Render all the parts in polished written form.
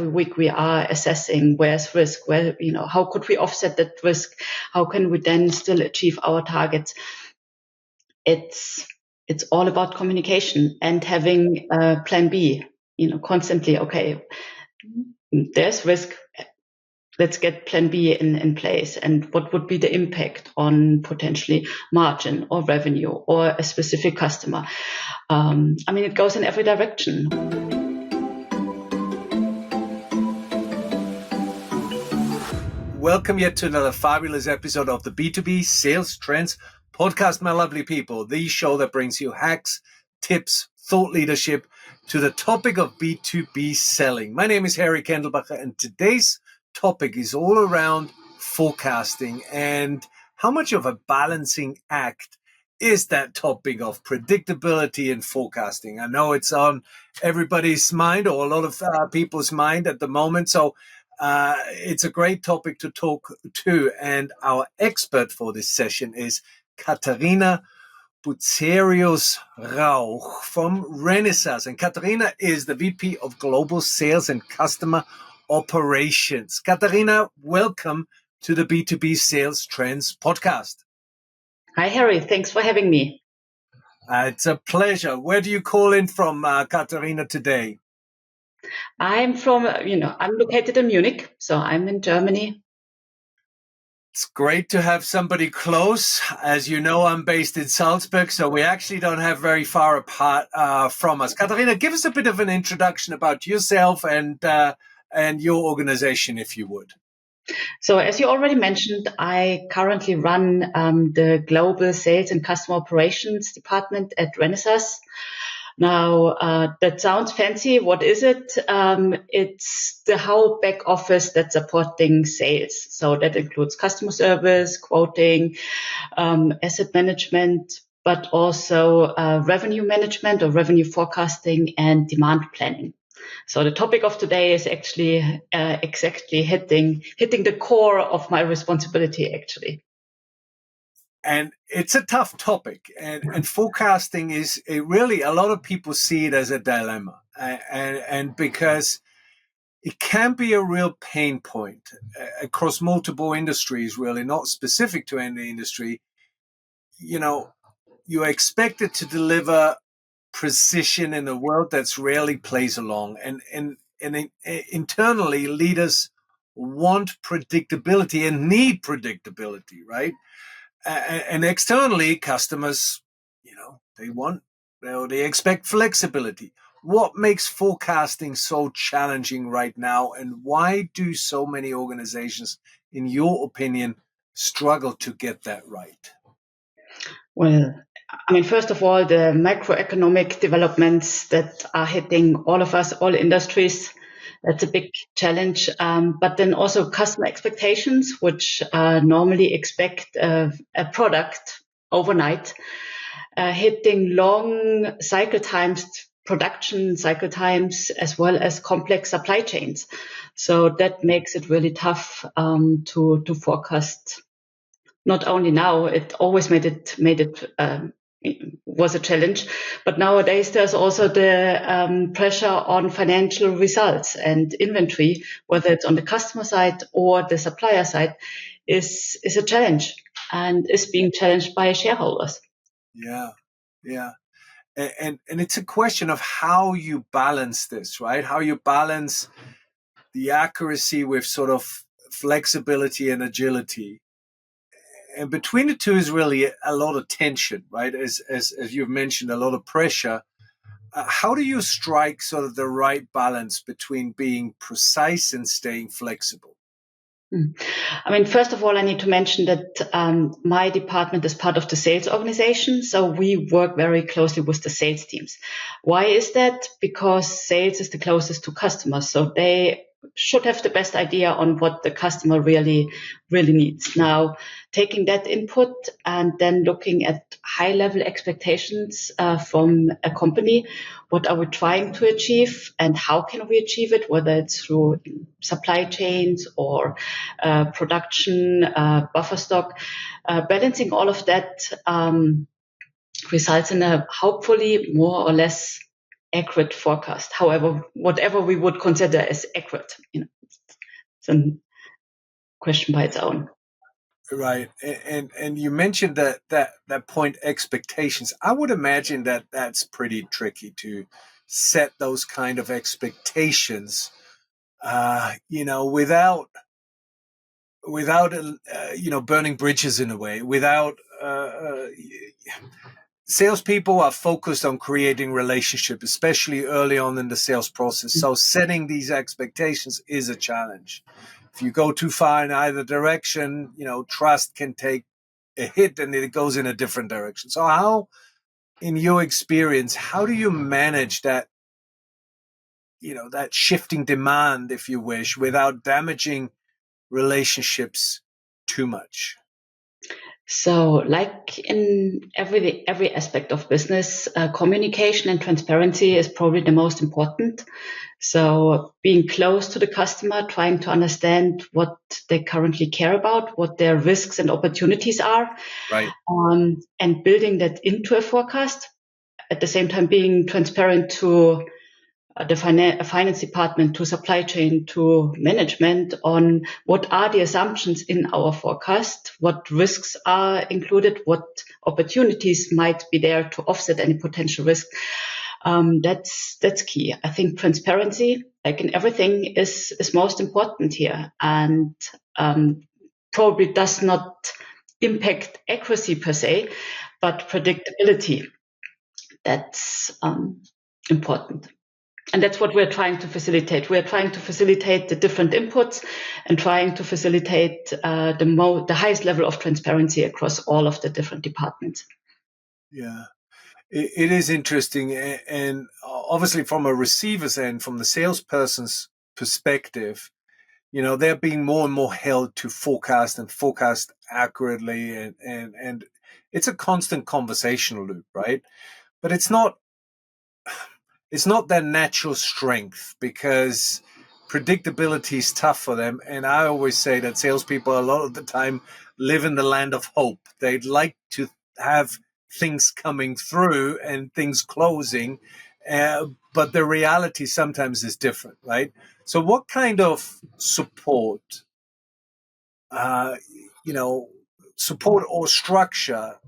every week we are assessing where's risk, where, how could we offset that risk? How can we then still achieve our targets? It's all about communication and having a plan B, constantly, okay, there's risk. Let's get plan B in place. And what would be the impact on potentially margin or revenue or a specific customer? It goes in every direction. Welcome yet to another fabulous episode of the B2B Sales Trends podcast, my lovely people. The show that brings you hacks, tips, thought leadership to the topic of B2B selling. My name is Kendlbacher, and today's topic is all around forecasting and how much of a balancing act is that topic of predictability and forecasting. I know it's on everybody's mind, or a lot of people's mind at the moment. So it's a great topic to talk to. And our expert for this session is Katharina Bucerius-Rauch from Renesas. And Katharina is the VP of Global Sales and Customer Operations. Katharina, welcome to the B2B Sales Trends podcast. Hi, Harry. Thanks for having me. It's a pleasure. Where do you call in from, Katharina, today? I'm located in Munich, so I'm in Germany. It's great to have somebody close. As you know, I'm based in Salzburg, so we actually don't have very far apart from us. Katharina, give us a bit of an introduction about yourself and your organization, if you would. So as you already mentioned, I currently run the Global Sales and Customer Operations department at Renesas. Now, that sounds fancy. What is it? It's the whole back office that's supporting sales. So that includes customer service, quoting, asset management, but also revenue management or revenue forecasting and demand planning. So the topic of today is actually exactly hitting the core of my responsibility, actually. And it's a tough topic, and forecasting is really, a lot of people see it as a dilemma, and because it can be a real pain point across multiple industries, really not specific to any industry. You're expected to deliver precision in a world that's rarely plays along, and internally leaders want predictability and need predictability, right? And externally, customers, they expect flexibility. What makes forecasting so challenging right now, and why do so many organizations, in your opinion, struggle to get that right? Well, first of all, the macroeconomic developments that are hitting all of us, all industries, that's a big challenge. But then also customer expectations, which normally expect a product overnight, hitting long cycle times, production cycle times, as well as complex supply chains. So that makes it really tough to forecast. Not only now, it always made it was a challenge, but nowadays there's also the pressure on financial results and inventory, whether it's on the customer side or the supplier side, is a challenge and is being challenged by shareholders. Yeah. And it's a question of how you balance this, right? How you balance the accuracy with sort of flexibility and agility. And between the two is really a lot of tension, right? As you've mentioned, a lot of pressure. How do you strike sort of the right balance between being precise and staying flexible? First of all, I need to mention that my department is part of the sales organization, so we work very closely with the sales teams. Why is that? Because sales is the closest to customers, so they should have the best idea on what the customer really needs. Now, taking that input and then looking at high-level expectations from a company, what are we trying to achieve and how can we achieve it, whether it's through supply chains or production, buffer stock. Balancing all of that results in a hopefully more or less accurate forecast. However, whatever we would consider as accurate, it's a question by its own. Right. And you mentioned that point, expectations. I would imagine that that's pretty tricky to set those kind of expectations, without burning bridges in a way, without salespeople are focused on creating relationship, especially early on in the sales process. So setting these expectations is a challenge. If you go too far in either direction, trust can take a hit and it goes in a different direction. So how, in your experience, how do you manage that, that shifting demand, if you wish, without damaging relationships too much? So, like in every aspect of business, communication and transparency is probably the most important. So, being close to the customer, trying to understand what they currently care about, what their risks and opportunities are, Right. And building that into a forecast. At the same time, being transparent to the finance department, to supply chain, to management on what are the assumptions in our forecast, what risks are included, what opportunities might be there to offset any potential risk. That's key. I think transparency, like in everything, is most important here, and probably does not impact accuracy per se, but predictability. That's important. And that's what we're trying to facilitate. We're trying to facilitate the different inputs and trying to facilitate the highest level of transparency across all of the different departments. Yeah, it is interesting. And obviously from a receiver's end, from the salesperson's perspective, they're being more and more held to forecast accurately. And it's a constant conversational loop, right? But it's not their natural strength, because predictability is tough for them. And I always say that salespeople a lot of the time live in the land of hope. They'd like to have things coming through and things closing, but the reality sometimes is different, right? So what kind of uh, support or structure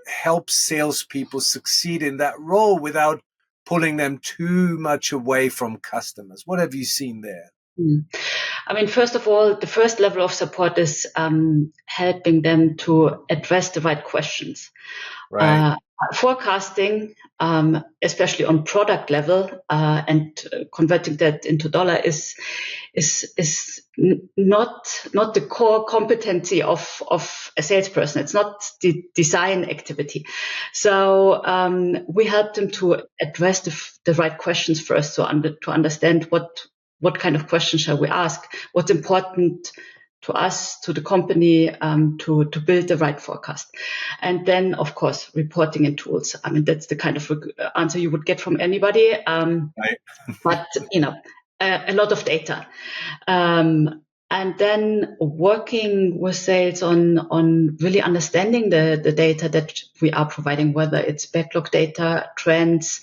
help salespeople succeed in that role without pulling them too much away from customers? What have you seen there? I mean, first of all, the first level of support is helping them to address the right questions. Right. Forecasting, especially on product level, and converting that into dollar is not the core competency of a salesperson. It's not the design activity. So we help them to address the right questions first, so to understand what kind of questions shall we ask, what's important to us, to the company, to build the right forecast. And then, of course, reporting and tools. I mean, that's the kind of answer you would get from anybody. Right. But, a lot of data. And then working with sales on really understanding the data that we are providing, whether it's backlog data, trends.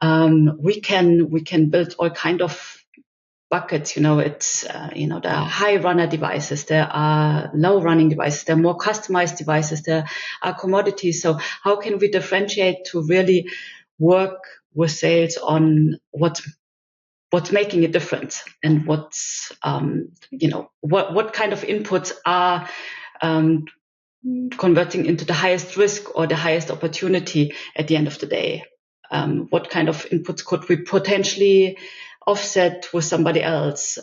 We can build all kind of buckets. It's there are high runner devices, there are low running devices, there are more customized devices, there are commodities. So how can we differentiate to really work with sales on what's making a difference, and what's what kind of inputs are converting into the highest risk or the highest opportunity at the end of the day. What kind of inputs could we potentially offset with somebody else?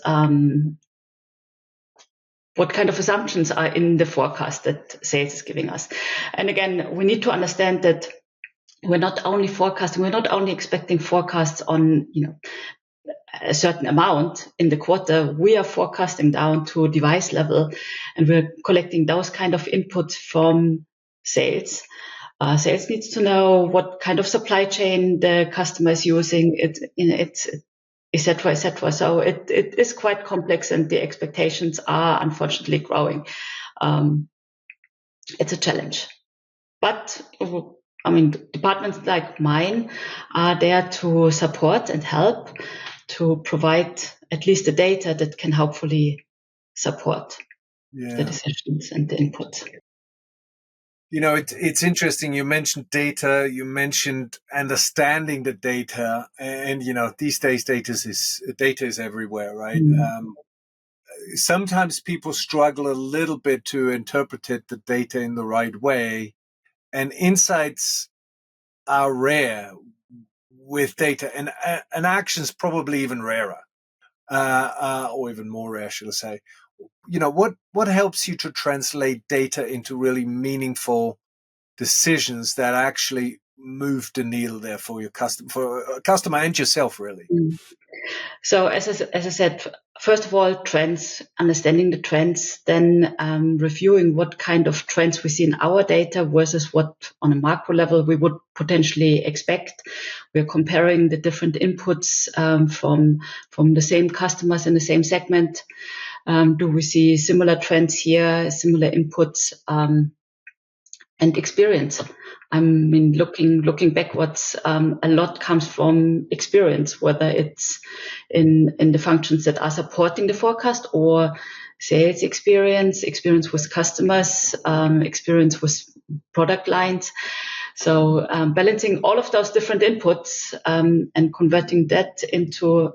What kind of assumptions are in the forecast that sales is giving us? And again, we need to understand that we're not only forecasting, we're not only expecting forecasts on, a certain amount in the quarter. We are forecasting down to device level, and we're collecting those kind of inputs from sales. Sales needs to know what kind of supply chain the customer is using, it's et cetera, et cetera. So it is quite complex, and the expectations are unfortunately growing. It's a challenge, but I mean, departments like mine are there to support and help to provide at least the data that can hopefully support the decisions and the inputs. It's interesting. You mentioned data, you mentioned understanding the data, and these days data is everywhere, right? Sometimes people struggle a little bit to interpret the data in the right way, and insights are rare with data, and actions probably even rarer, or even more rare, should I say. What helps you to translate data into really meaningful decisions that actually move the needle there for your customer, for a customer and yourself, really? So as I said, first of all, trends, understanding the trends, then reviewing what kind of trends we see in our data versus what on a macro level we would potentially expect. We're comparing the different inputs from the same customers in the same segment. Do we see similar trends here, similar inputs? And experience. I mean, looking backwards, a lot comes from experience, whether it's in the functions that are supporting the forecast or sales experience with customers, experience with product lines. So balancing all of those different inputs and converting that into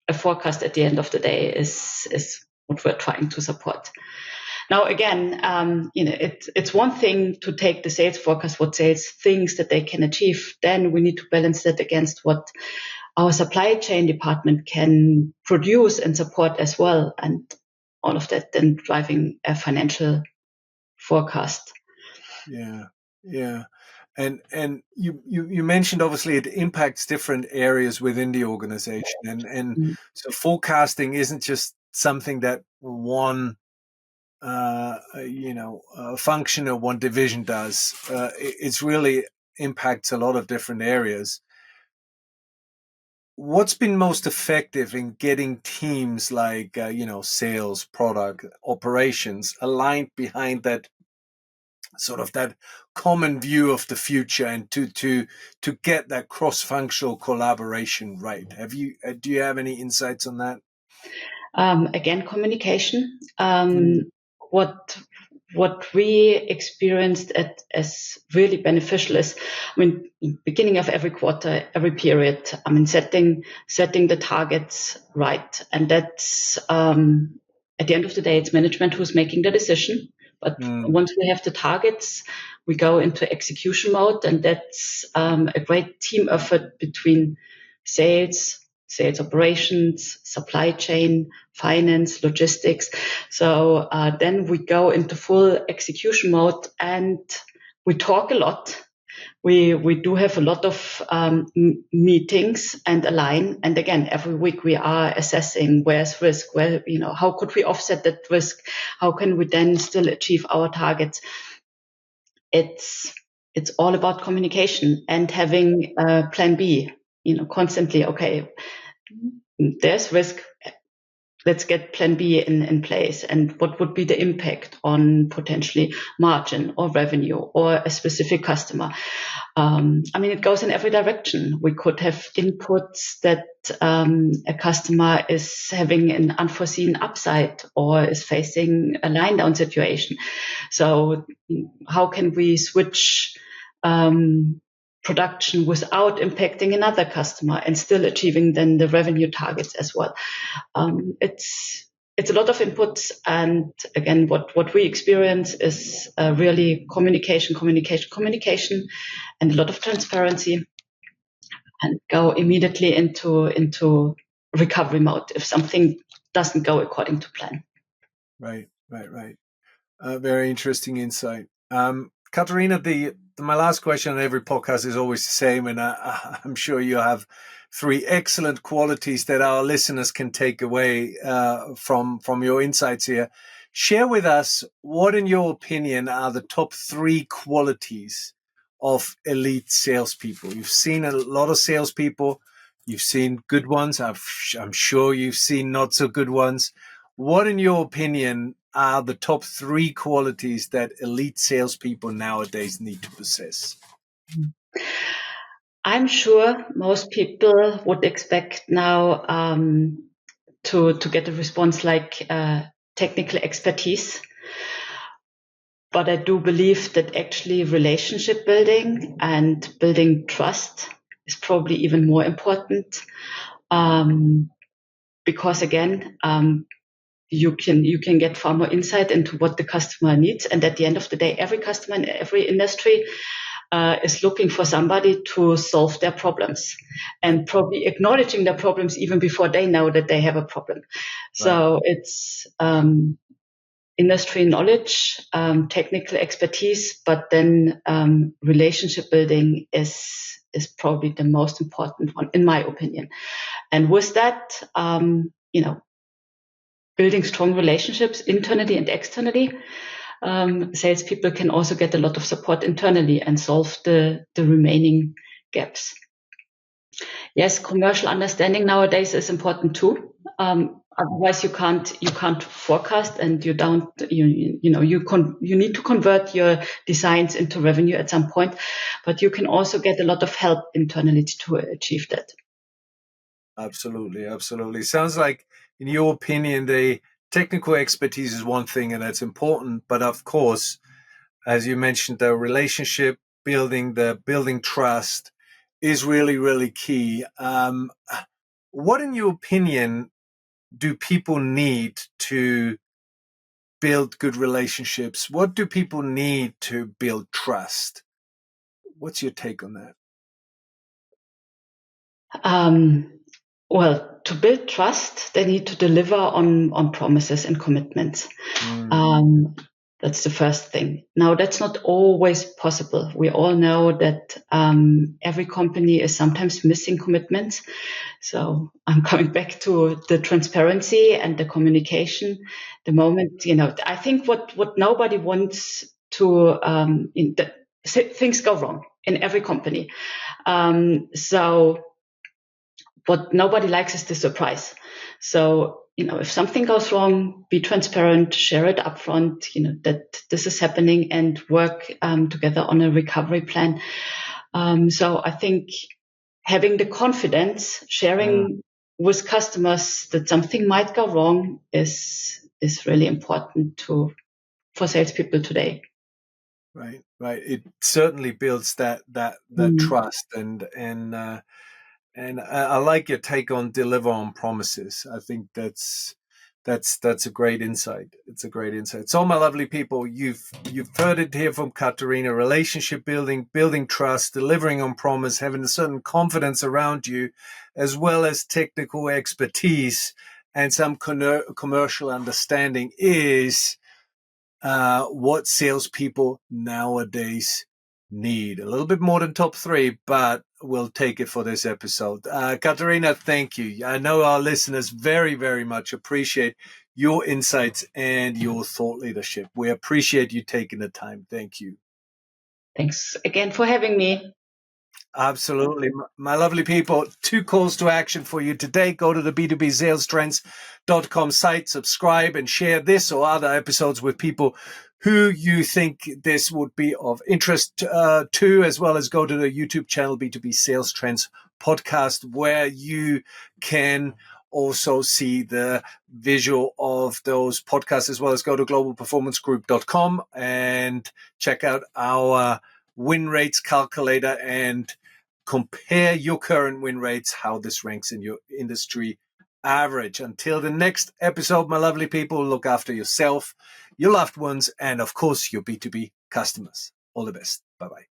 a forecast at the end of the day is what we're trying to support. Now, again, it's one thing to take the sales forecast, what sales thinks that they can achieve. Then we need to balance that against what our supply chain department can produce and support as well. And all of that then driving a financial forecast. Yeah. And you mentioned obviously it impacts different areas within the organization, and so forecasting isn't just something that one function or one division does. It's really impacts a lot of different areas. What's been most effective in getting teams like sales, product, operations aligned behind that sort of that common view of the future, and to get that cross-functional collaboration right? Do you have any insights on that? Again, communication. What we experienced as really beneficial is, I mean, beginning of every quarter, every period, I mean, setting the targets right. And that's, at the end of the day, it's management who's making the decision. But once we have the targets, we go into execution mode, and that's a great team effort between sales operations, supply chain, finance, logistics. So then we go into full execution mode, and we talk a lot. We do have a lot of meetings and align. And again, every week we are assessing where's risk, how could we offset that risk? How can we then still achieve our targets? It's all about communication and having a plan B, constantly, okay, there's risk. Let's get plan B in place. And what would be the impact on potentially margin or revenue or a specific customer? I mean, it goes in every direction. We could have inputs that a customer is having an unforeseen upside or is facing a line down situation. So how can we switch production without impacting another customer and still achieving then the revenue targets as well? It's a lot of inputs, and again, what we experience is really communication, and a lot of transparency, and go immediately into recovery mode if something doesn't go according to plan. Right. Very interesting insight. Katharina, my last question on every podcast is always the same, and I'm sure you have 3 excellent qualities that our listeners can take away from your insights here. Share with us what, in your opinion, are the top 3 qualities of elite salespeople. You've seen a lot of salespeople. You've seen good ones. I'm sure you've seen not so good ones. What, in your opinion, are the top 3 qualities that elite salespeople nowadays need to possess? I'm sure most people would expect now to get a response like technical expertise. But I do believe that actually relationship building and building trust is probably even more important. Because again, you can get far more insight into what the customer needs. And at the end of the day, every customer in every industry is looking for somebody to solve their problems and probably acknowledging their problems even before they know that they have a problem. So it's industry knowledge, technical expertise, but then relationship building is probably the most important one, in my opinion. And with that, building strong relationships internally and externally, salespeople can also get a lot of support internally and solve the remaining gaps. Yes, commercial understanding nowadays is important too. Otherwise, you can't forecast, and you need to convert your designs into revenue at some point. But you can also get a lot of help internally to achieve that. Absolutely, absolutely. Sounds like, in your opinion, the technical expertise is one thing, and that's important. But of course, as you mentioned, the relationship building, the building trust, is really, really key. What, in your opinion, do people need to build good relationships? What do people need to build trust? What's your take on that? Well, to build trust, they need to deliver on promises and commitments. That's the first thing. Now, that's not always possible. We all know that every company is sometimes missing commitments. So I'm coming back to the transparency and the communication. The moment, I think what nobody wants to, things go wrong in every company. So what nobody likes is the surprise. So, if something goes wrong, be transparent, share it upfront, that this is happening, and work together on a recovery plan. So I think having the confidence, sharing with customers that something might go wrong is really important for salespeople today. Right. It certainly builds that trust, and I like your take on deliver on promises. I think that's a great insight. It's a great insight. So, my lovely people, you've heard it here from Katharina: relationship building, building trust, delivering on promise, having a certain confidence around you, as well as technical expertise and some commercial understanding is what salespeople nowadays need. A little bit more than top three, but we'll take it for this episode. Katharina, thank you. I know our listeners very, very much appreciate your insights and your thought leadership. We appreciate you taking the time. Thank you. Thanks again for having me. Absolutely. My lovely people, 2 calls to action for you today. Go to the B2B Sales Trends.com site, subscribe and share this or other episodes with people who you think this would be of interest to, as well as go to the YouTube channel B2B Sales Trends podcast, where you can also see the visual of those podcasts, as well as go to globalperformancegroup.com and check out our win rates calculator and compare your current win rates, how this ranks in your industry average. Until the next episode, my lovely people, look after yourself, your loved ones, and of course, your B2B customers. All the best. Bye-bye.